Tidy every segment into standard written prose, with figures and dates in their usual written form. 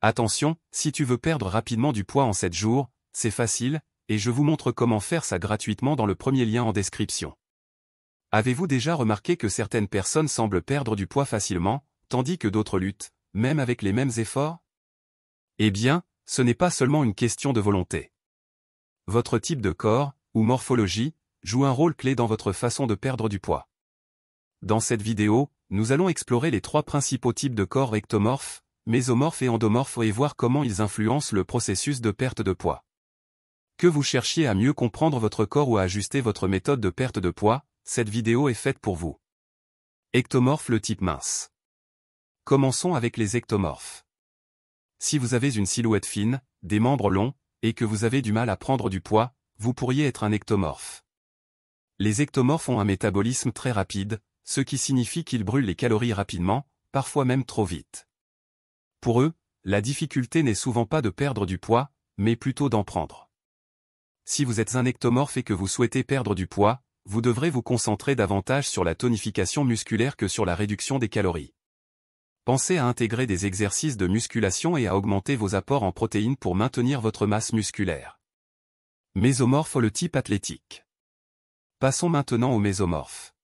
Attention, si tu veux perdre rapidement du poids en 7 jours, c'est facile, et je vous montre comment faire ça gratuitement dans le premier lien en description. Avez-vous déjà remarqué que certaines personnes semblent perdre du poids facilement, tandis que d'autres luttent, même avec les mêmes efforts? Eh bien, ce n'est pas seulement une question de volonté. Votre type de corps, ou morphologie, joue un rôle clé dans votre façon de perdre du poids. Dans cette vidéo, nous allons explorer les 3 principaux types de corps ectomorphes, mésomorphes et endomorphes et voir comment ils influencent le processus de perte de poids. Que vous cherchiez à mieux comprendre votre corps ou à ajuster votre méthode de perte de poids, cette vidéo est faite pour vous. Ectomorphe, le type mince. Commençons avec les ectomorphes. Si vous avez une silhouette fine, des membres longs, et que vous avez du mal à prendre du poids, vous pourriez être un ectomorphe. Les ectomorphes ont un métabolisme très rapide, ce qui signifie qu'ils brûlent les calories rapidement, parfois même trop vite. Pour eux, la difficulté n'est souvent pas de perdre du poids, mais plutôt d'en prendre. Si vous êtes un ectomorphe et que vous souhaitez perdre du poids, vous devrez vous concentrer davantage sur la tonification musculaire que sur la réduction des calories. Pensez à intégrer des exercices de musculation et à augmenter vos apports en protéines pour maintenir votre masse musculaire. Mésomorphe, le type athlétique. Passons maintenant aux mésomorphes.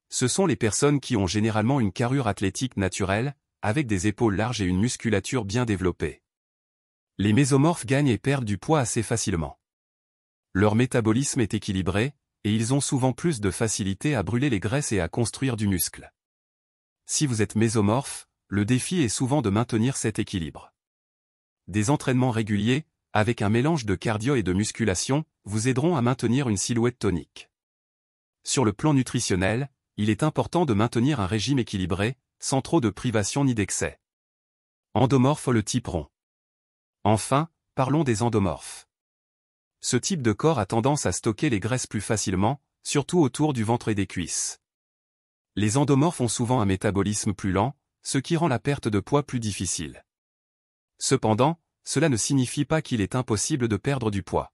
Ce sont les personnes qui ont généralement une carrure athlétique naturelle, avec des épaules larges et une musculature bien développée. Les mésomorphes gagnent et perdent du poids assez facilement. Leur métabolisme est équilibré, et ils ont souvent plus de facilité à brûler les graisses et à construire du muscle. Si vous êtes mésomorphe, le défi est souvent de maintenir cet équilibre. Des entraînements réguliers, avec un mélange de cardio et de musculation, vous aideront à maintenir une silhouette tonique. Sur le plan nutritionnel, il est important de maintenir un régime équilibré, sans trop de privation ni d'excès. Endomorphe, le type rond. Enfin, parlons des endomorphes. Ce type de corps a tendance à stocker les graisses plus facilement, surtout autour du ventre et des cuisses. Les endomorphes ont souvent un métabolisme plus lent, ce qui rend la perte de poids plus difficile. Cependant, cela ne signifie pas qu'il est impossible de perdre du poids.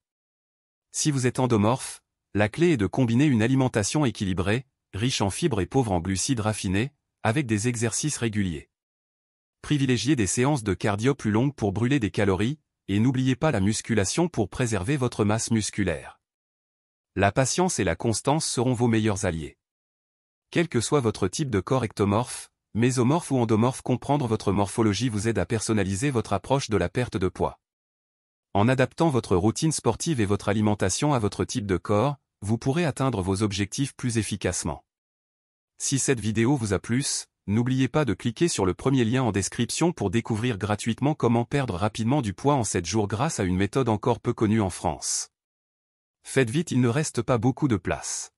Si vous êtes endomorphe, la clé est de combiner une alimentation équilibrée, riche en fibres et pauvre en glucides raffinés, avec des exercices réguliers. Privilégiez des séances de cardio plus longues pour brûler des calories, et n'oubliez pas la musculation pour préserver votre masse musculaire. La patience et la constance seront vos meilleurs alliés. Quel que soit votre type de corps ectomorphe, mésomorphe ou endomorphe, comprendre votre morphologie vous aide à personnaliser votre approche de la perte de poids. En adaptant votre routine sportive et votre alimentation à votre type de corps, vous pourrez atteindre vos objectifs plus efficacement. Si cette vidéo vous a plu, n'oubliez pas de cliquer sur le premier lien en description pour découvrir gratuitement comment perdre rapidement du poids en 7 jours grâce à une méthode encore peu connue en France. Faites vite, il ne reste pas beaucoup de place.